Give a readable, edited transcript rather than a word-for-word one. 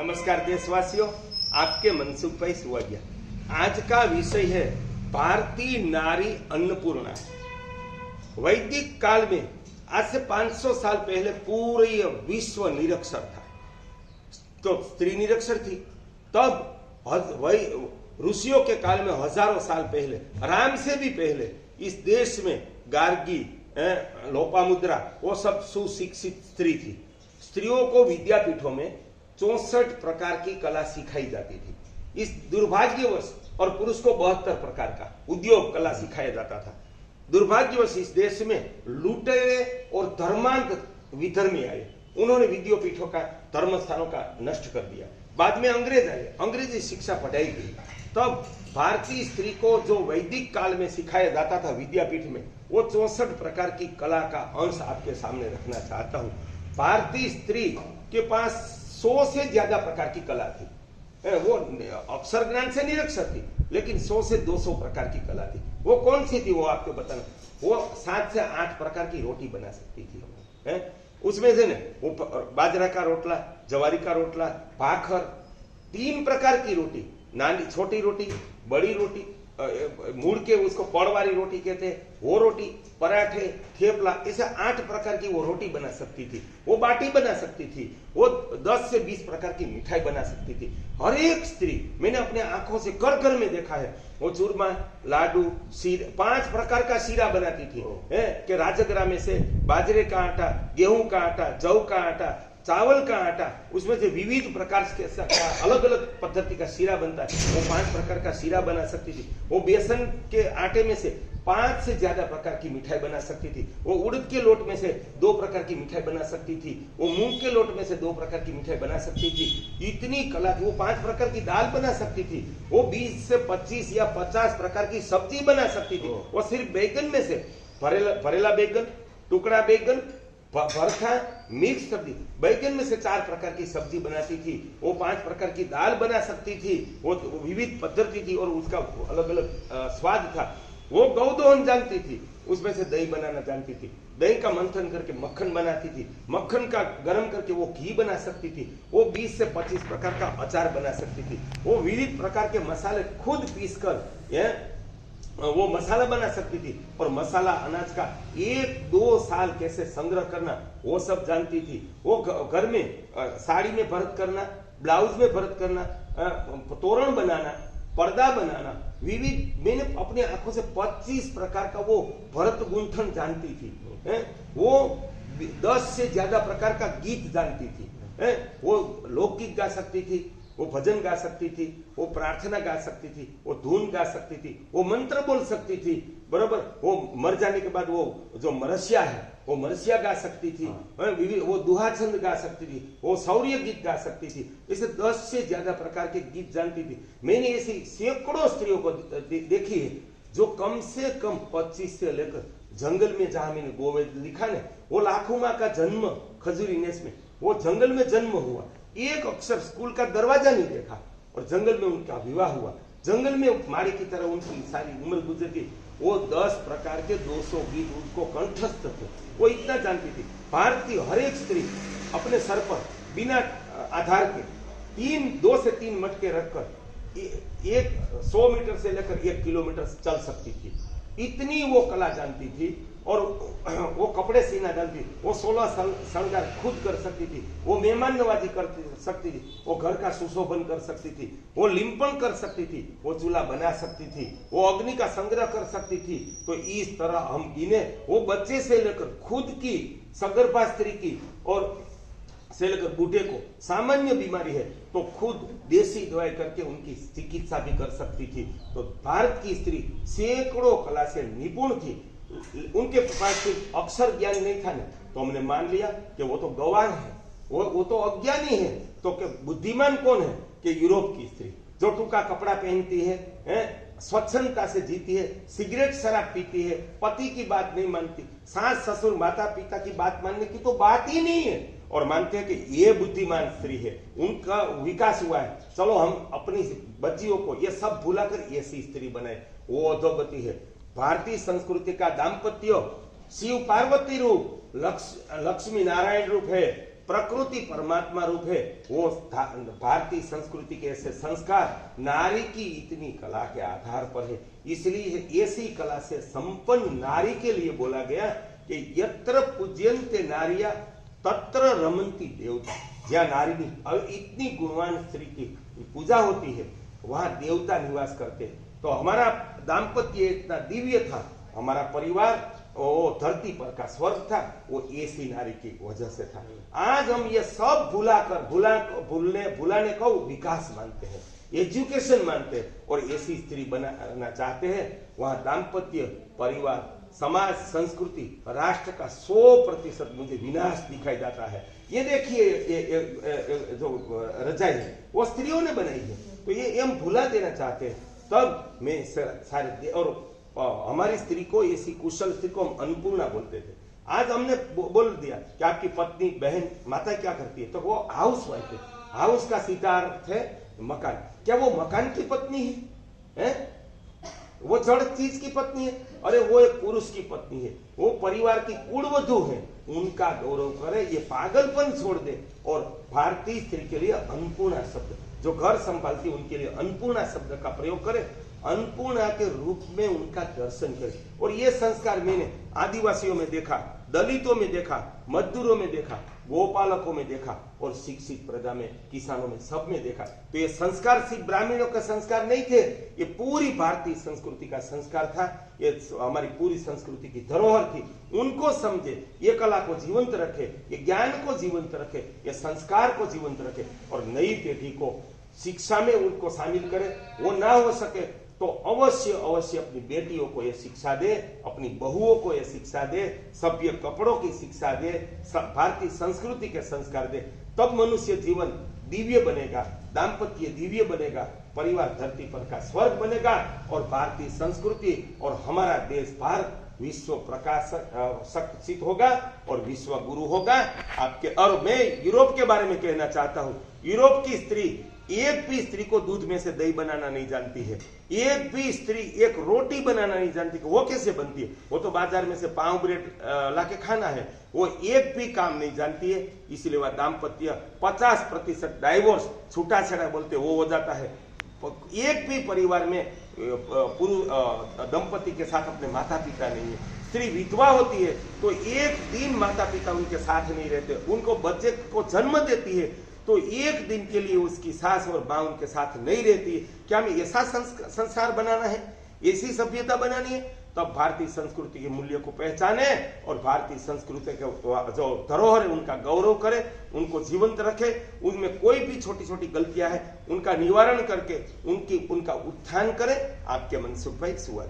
नमस्कार देशवासियों, आपके मनसुख भाई सुवागिया। आज का विषय है भारतीय नारी अन्नपूर्णा। वैदिक काल में आज से 500 साल पहले पूरे विश्व निरक्षर था, तो स्त्री निरक्षर थी। तब ऋषियों के काल में हजारों साल पहले, राम से भी पहले, इस देश में गार्गी, लोपामुद्रा, वो सब सुशिक्षित स्त्री थी। स्त्रियों को विद्यापीठों में 64 प्रकार की कला सिखाई जाती थी। इस दुर्भाग्यवश, और पुरुष को 72 प्रकार का उद्योग कला सिखाया जाता था। दुर्भाग्यवश इस देश में लुटेरे और धर्मांध विधर्मी आए। उन्होंने विद्यापीठों का, धर्म स्थानों का नष्ट कर दिया। बाद में अंग्रेज आए, अंग्रेजी शिक्षा पढ़ाई गई। तब भारतीय स्त्री को जो वैदिक काल में सिखाया जाता था विद्यापीठ में, वो 64 प्रकार की कला का अंश आपके सामने रखना चाहता हूँ। भारतीय स्त्री के पास 100 से ज्यादा प्रकार की कला थी। वो अक्षर ज्ञान से निरक्षर थी, लेकिन 100 से 200 प्रकार की कला थी। वो कौन सी थी वो आपको बताना। वो 7 से 8 प्रकार की रोटी बना सकती थी। उसमें से वो बाजरा का रोटला, जवारी का रोटला, भाखर, 3 प्रकार की रोटी, नानी छोटी रोटी, बड़ी रोटी, मुड़ के उसको पड़ वाली रोटी कहते हैं, वो रोटी, पराठे, थेपला, ऐसे 8 प्रकार की वो रोटी बना सकती थी। वो बाटी बना सकती थी। वो 10 से 20 प्रकार की मिठाई बना सकती थी। हर एक स्त्री, मैंने अपने आंखों से घर घर में देखा है, वो चूरमा, लाडू, शीरा, 5 प्रकार का शीरा बनाती थी। कि राजगरा में से बाजरे का आटा, गेहूं का आटा, जौ का आटा, चावल का आटा, उसमें से विविध प्रकार के अलग अलग पद्धति का शीरा बनता है। वो 5 प्रकार का शीरा बना सकती थी। वो बेसन के आटे में से 5 से ज्यादा प्रकार की मिठाई बना सकती थी। वो उड़द के लोट में से 2 प्रकार की मिठाई बना सकती थी। वो मूंग के लोट में से 2 प्रकार की मिठाई बना सकती थी। इतनी कला थी। वो 5 प्रकार की दाल बना सकती थी। वो 20 से 25 या 50 प्रकार की सब्जी बना सकती थी। वो सिर्फ बैगन में से भरेला बैगन, टुकड़ा बैगन, भरथा, मिक्स सब्जी, बैगन में से 4 प्रकार की सब्जी बनाती थी। वो 5 प्रकार की दाल बना सकती थी। वो विविध पद्धति थी और उसका अलग अलग स्वाद था। वो गौदोहन जानती थी, उसमें से दही बनाना जानती थी। दही का मंथन करके मक्खन बनाती थी। मक्खन का गर्म करके वो घी बना सकती थी। वो 20 से 25 प्रकार का अचार बना सकती थी। वो विविध प्रकार के मसाले खुद पीसकर वो मसाला बना सकती थी। और मसाला अनाज का 1-2 साल कैसे संग्रह करना, वो सब जानती थी। वो घर में साड़ी में भरत करना, ब्लाउज में भरत करना, तोरण बनाना, पर्दा बनाना, विविध, मैंने अपने आंखों से 25 प्रकार का वो भरत गुंथन जानती थी। वो 10 से ज्यादा प्रकार का गीत जानती थी। वो लोकगीत गा सकती थी, वो भजन गा सकती थी, वो प्रार्थना गा सकती थी, वो धुन गा सकती थी, वो मंत्र बोल सकती थी, बरोबर। वो मर जाने के बाद वो जो मरसिया है, वो मरसिया गा सकती थी। वो दुहा छंद गा सकती थी, वो शौर्य गीत गा सकती थी। ऐसे 10 से ज्यादा प्रकार के गीत जानती थी। मैंने ऐसी सैकड़ों स्त्रियों को देखी है जो कम से कम 25 से लेकर जंगल में, जहां मैंने गोवेद लिखा ने, वो लाखों माँ का जन्म खजूरी नेस में, वो जंगल में जन्म हुआ, एक अक्षर स्कूल का दरवाजा नहीं देखा, और जंगल में उनका विवाह हुआ। जंगल में माड़ी की तरह उनकी सारी उम्र गुजरती। वो 10 प्रकार के 200 गीत उनको कंठस्थ थे। वो इतना जानती थी। भारतीय हर एक स्त्री अपने सर पर बिना आधार के 2 से 3 मटके रखकर 100 मीटर से लेकर 1 किलोमीटर चल सकती थी। इतनी वो कला जानती थी। और वो कपड़े सीना जानती थी। वो 16 श्रृंगार खुद कर सकती थी। वो मेहमान नवाजी कर सकती थी। वो घर का सुशोभन कर सकती थी। वो लिंपन कर सकती थी। वो चूल्हा बना सकती थी। वो अग्नि का संग्रह कर सकती थी। तो इस तरह हम इन्हें, वो बच्चे से लेकर खुद की सगर्भा स्त्री की और से लेकर बूढ़े को सामान्य बीमारी है तो खुद देसी दवाई करके उनकी चिकित्सा भी कर सकती थी। तो भारत की स्त्री सैकड़ों कला से निपुण थी। उनके पास सिर्फ अक्षर ज्ञान नहीं था ना, तो हमने मान लिया कि वो तो गवार है, वो तो अज्ञानी है। तो कि बुद्धिमान कौन है? कि यूरोप की स्त्री जो टूका कपड़ा पहनती है, स्वच्छंदता से जीती है, सिगरेट शराब पीती है, पति की बात नहीं मानती, सास ससुर माता पिता की बात मानने की तो बात ही नहीं है, और मानते हैं कि ये बुद्धिमान स्त्री है, उनका विकास हुआ है, चलो हम अपनी बच्चियों को ये सब भुलाकर ऐसी स्त्री बनाए। वो अधोगति है। भारतीय संस्कृति का दाम्पत्य शिव पार्वती रूप, लक्ष्मी नारायण रूप है। प्रकृति परमात्मा रूप है, वो भारतीय संस्कृति के ऐसे संस्कार नारी की इतनी कला के आधार पर है। इसलिए ऐसी कला से संपन्न नारी के लिए बोला गया कि यत्र पूज्यन्ते नारिया तत्र रमन्ति देवता। जहाँ नारी की इतनी गुणवान स्त्री की पूजा होती है, वहां देवता निवास करते। तो हमारा दाम्पत्य इतना दिव्य था, हमारा परिवार वो धरती पर का स्वर्ग था, वो ऐसी नारी की वजह से था। आज हम ये सब भुलाने को विकास मानते हैं, एजुकेशन मानते हैं और ऐसी स्त्री बनाना चाहते हैं। वहां दाम्पत्य, परिवार, समाज, संस्कृति, राष्ट्र का 100% मुझे विनाश दिखाई जाता है। ये देखिए ये जो रजाई है वो स्त्रियों ने बनाई है, तो ये हम भुला देना चाहते हैं। तब मैं सारे और हमारी स्त्री को, ऐसी कुशल स्त्री को हम अन्नपूर्णा बोलते थे। आज हमने बोल दिया कि आपकी पत्नी, बहन, माता क्या करती है, तो वो हाउस वाइफ है। हाउस का सीधा अर्थ है मकान। क्या वो मकान की पत्नी है? वो जड़ चीज की पत्नी है? अरे वो एक पुरुष की पत्नी है, वो परिवार की कुलवधू है, उनका गौरव करे, ये पागलपन छोड़ दे। और भारतीय स्त्री के लिए अन्नपूर्णा शब्द, जो घर संभालती है उनके लिए अन्नपूर्णा शब्द का प्रयोग करे, अन्नपूर्णा के रूप में उनका दर्शन करे। और ये संस्कार मैंने आदिवासियों में देखा, दलितों में देखा, मजदूरों में देखा, गोपालकों में देखा और शिक्षित प्रजा में, किसानों में, सब में देखा। तो ये संस्कार सिर्फ ब्राह्मणों का संस्कार नहीं थे, ये पूरी भारतीय संस्कृति का संस्कार था। ये हमारी पूरी संस्कृति की धरोहर थी। उनको समझे, ये कला को जीवंत रखे, ये ज्ञान को जीवंत रखे, ये संस्कार को जीवंत रखे और नई पीढ़ी को शिक्षा में उनको शामिल करे। वो ना हो सके तो अवश्य अपनी बेटियों को ये शिक्षा दे, अपनी बहुओं को ये शिक्षा दे, सभ्य कपड़ों की शिक्षा दे, भारतीय संस्कृति के संस्कार दे। तब मनुष्य जीवन दिव्य बनेगा, दाम्पत्य दिव्य बनेगा, परिवार धरती पर का स्वर्ग बनेगा और भारतीय संस्कृति और हमारा देश भारत विश्व प्रकाशित होगा और विश्व गुरु होगा आपके। और मैं यूरोप के बारे में कहना चाहता हूँ, यूरोप की स्त्री, एक भी स्त्री को दूध में से दही बनाना नहीं जानती है। एक भी स्त्री एक रोटी बनाना नहीं जानती कि वो कैसे बनती है। वो तो बाजार में से पाव ब्रेड लाके खाना है, वो एक भी काम नहीं जानती है। इसलिए वह दाम्पत्य 50% डाइवोर्स, छूटा-छड़ा बोलते वो हो जाता है। एक भी परिवार में पुरुष दंपति के साथ अपने माता पिता नहीं है। स्त्री विधवा होती है तो एक दिन माता पिता उनके साथ नहीं रहते, उनको बच्चे को जन्म देती है तो एक दिन के लिए उसकी सास और मां उनके साथ नहीं रहती। क्या हमें ऐसा संसार बनाना है, ऐसी सभ्यता बनानी है? तब भारतीय संस्कृति के मूल्य को पहचाने और भारतीय संस्कृति के जो धरोहर है उनका गौरव करे, उनको जीवंत रखे। उनमें कोई भी छोटी छोटी गलतियां हैं उनका निवारण करके उनका उत्थान करे। आपके मनसुख भाई, सुआल।